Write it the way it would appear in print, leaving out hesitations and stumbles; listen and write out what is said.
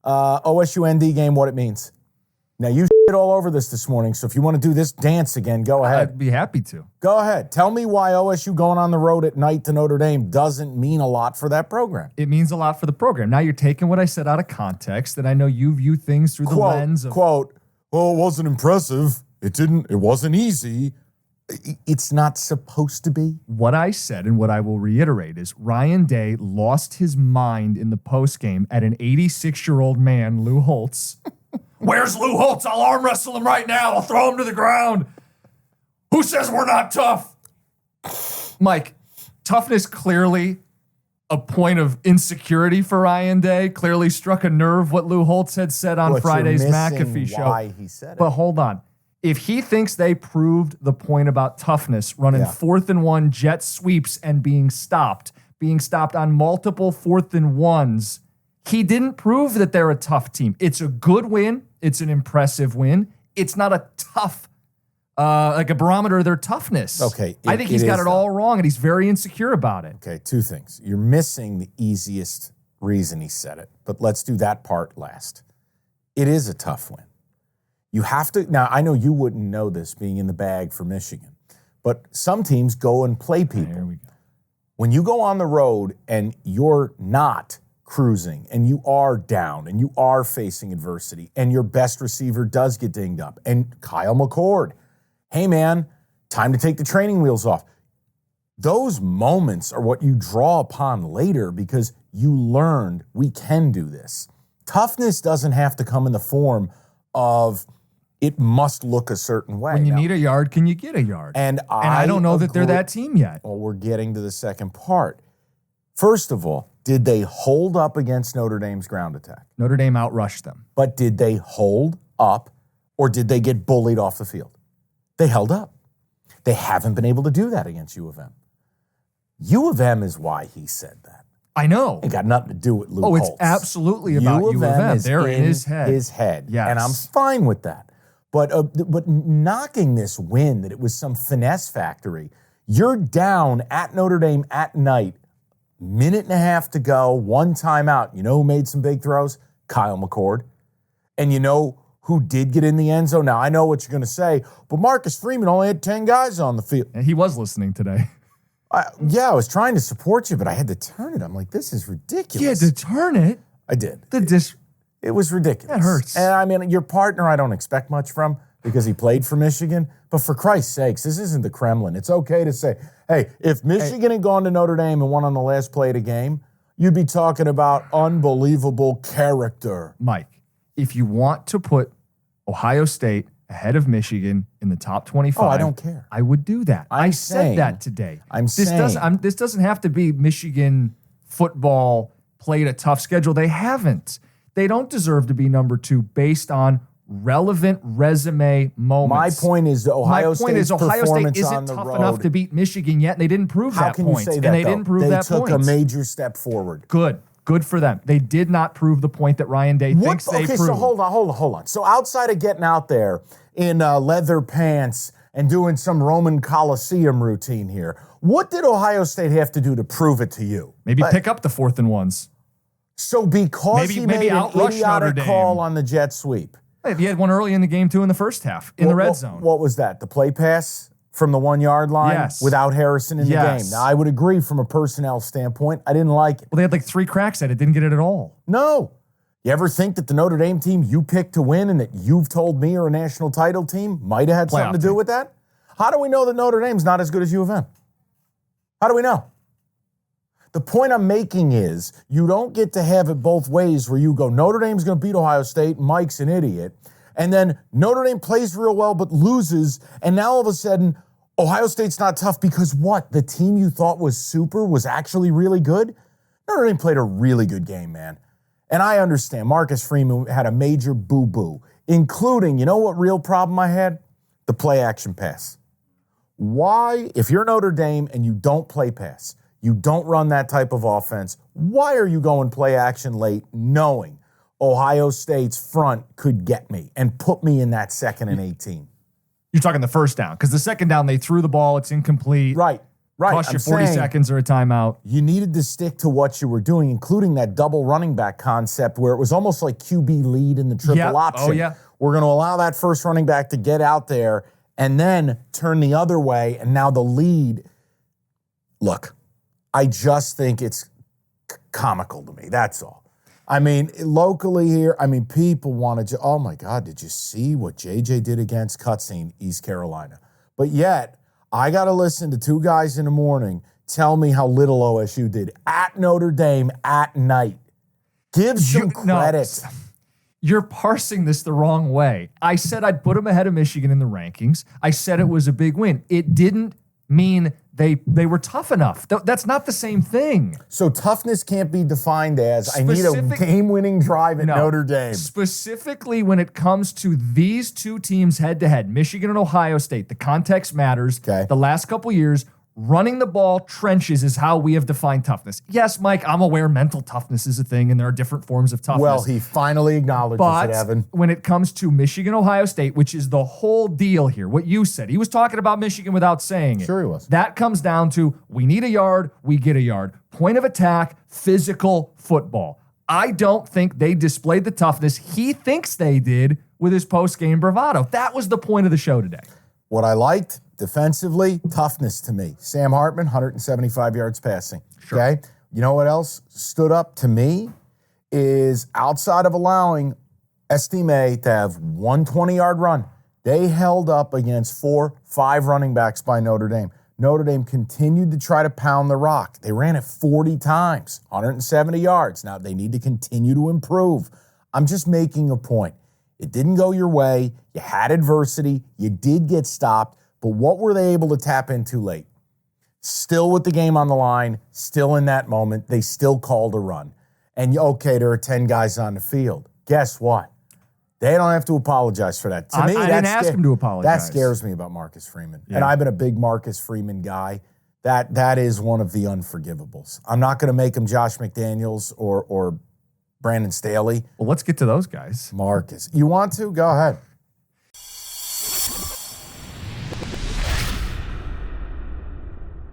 OSU ND game, what it means. Now, you shit all over this morning, so if you want to do this dance again, go ahead. I'd be happy to. Go ahead. Tell me why OSU going on the road at night to Notre Dame doesn't mean a lot for that program. It means a lot for the program. Now you're taking what I said out of context, and I know you view things through the lens of... Quote, well, it wasn't impressive. It wasn't easy. It's not supposed to be. What I said and what I will reiterate is Ryan Day lost his mind in the postgame at an 86-year-old man, Lou Holtz. Where's Lou Holtz? I'll arm wrestle him right now. I'll throw him to the ground. Who says we're not tough? Mike, toughness clearly a point of insecurity for Ryan Day. Clearly struck a nerve what Lou Holtz had said on Friday's McAfee show. Why he said it. But hold on. If he thinks they proved the point about toughness, running 4th and 1 jet sweeps and being stopped on multiple 4th and 1s, he didn't prove that they're a tough team. It's a good win. It's an impressive win. It's not a tough, like a barometer of their toughness. Okay. I think he's got it all wrong, and he's very insecure about it. Okay, two things. You're missing the easiest reason he said it, but let's do that part last. It is a tough win. You have to, now I know you wouldn't know this being in the bag for Michigan, but some teams go and play people. There we go. When you go on the road and you're not cruising and you are down and you are facing adversity and your best receiver does get dinged up and Kyle McCord, hey man, time to take the training wheels off. Those moments are what you draw upon later because you learned we can do this. Toughness doesn't have to come in the form of it must look a certain way. When you need a yard, can you get a yard? And I don't know that they're that team yet. Well, we're getting to the second part. First of all, did they hold up against Notre Dame's ground attack? Notre Dame outrushed them. But did they hold up or did they get bullied off the field? They held up. They haven't been able to do that against U of M. U of M is why he said that. I know. It got nothing to do with Lou Holtz. It's absolutely about U of M. They're in his head. His head. Yes. And I'm fine with that. But knocking this win that it was some finesse factory, you're down at Notre Dame at night, minute and a half to go, one timeout. You know who made some big throws? Kyle McCord. And you know who did get in the end zone? Now, I know what you're going to say, but Marcus Freeman only had 10 guys on the field. And he was listening today. I was trying to support you, but I had to turn it. I'm like, this is ridiculous. You had to turn it? I did. It was ridiculous. That hurts. And I mean, your partner I don't expect much from because he played for Michigan. But for Christ's sakes, this isn't the Kremlin. It's okay to say, hey, if Michigan had gone to Notre Dame and won on the last play of the game, you'd be talking about unbelievable character. Mike, if you want to put Ohio State ahead of Michigan in the top 25. Oh, I don't care. I would do that. I said that today. This doesn't have to be Michigan football played a tough schedule. They haven't. They don't deserve to be number 2 based on relevant resume moments. My point is Ohio State isn't tough enough to beat Michigan yet, and they didn't prove that point. How can you say that, and they didn't prove that point. They took a major step forward. Good for them. They did not prove the point that Ryan Day thinks they proved. Okay, so hold on. So outside of getting out there in leather pants and doing some Roman Coliseum routine here, what did Ohio State have to do to prove it to you? Maybe pick up the 4th and 1s. So because he made an idiotic call on the jet sweep. He had one early in the game, too, in the first half, in the red zone. What was that? The play pass from the 1 yard line? Yes. Without Harrison in the game. Now, I would agree from a personnel standpoint. I didn't like it. Well, they had like 3 cracks at it. Didn't get it at all. No. You ever think that the Notre Dame team you picked to win and that you've told me are a national title team might have had something to do with that? How do we know that Notre Dame's not as good as U of M? How do we know? The point I'm making is you don't get to have it both ways where you go, Notre Dame's going to beat Ohio State, Mike's an idiot, and then Notre Dame plays real well but loses, and now all of a sudden Ohio State's not tough because what? The team you thought was super was actually really good? Notre Dame played a really good game, man. And I understand Marcus Freeman had a major boo-boo, including, you know what real problem I had? The play action pass. Why, if you're Notre Dame and you don't play pass, you don't run that type of offense, why are you going play action late knowing Ohio State's front could get me and put me in that 2nd and 18? You're talking the first down, because the second down, they threw the ball, it's incomplete. Right. Right, Cost you I'm 40 saying seconds or a timeout. you needed to stick to what you were doing, including that double running back concept where it was almost like QB lead in the triple Yep. option. Oh, yeah. We're going to allow that first running back to get out there and then turn the other way, and now the lead. Look, I just think it's comical to me. That's all. I mean, locally here, people want to, oh my God, did you see what JJ did against Cutscene, East Carolina? But yet, I got to listen to two guys in the morning tell me how little OSU did at Notre Dame at night. Give some credit. No, you're parsing this the wrong way. I said I'd put them ahead of Michigan in the rankings. I said it was a big win. It didn't mean they were tough enough. That's not the same thing. So toughness can't be defined as I need a game-winning drive at Notre Dame. Specifically when it comes to these two teams head-to-head, Michigan and Ohio State, the context matters. Okay. The last couple years, running the ball trenches is how we have defined toughness. Yes, Mike, I'm aware mental toughness is a thing and there are different forms of toughness. Well, he finally acknowledges it, Evan. When it comes to Michigan, Ohio State, which is the whole deal here, what you said, he was talking about Michigan without saying it. Sure he was. That comes down to we need a yard, we get a yard. Point of attack, physical football. I don't think they displayed the toughness he thinks they did with his post-game bravado. That was the point of the show today. What I liked defensively, toughness to me. Sam Hartman, 175 yards passing. Sure. Okay. You know what else stood up to me is outside of allowing Estime to have 120-yard run, they held up against 4-5 running backs by Notre Dame. Notre Dame continued to try to pound the rock. They ran it 40 times, 170 yards. Now, they need to continue to improve. I'm just making a point. It didn't go your way. You had adversity. You did get stopped. But what were they able to tap into late? Still with the game on the line, still in that moment, they still called a run. And okay, there are 10 guys on the field. Guess what? They don't have to apologize for that. To me, I didn't ask him to apologize. That scares me about Marcus Freeman. Yeah. And I've been a big Marcus Freeman guy. That is one of the unforgivables. I'm not going to make him Josh McDaniels or Brandon Staley. Well, let's get to those guys. Marcus. You want to? Go ahead.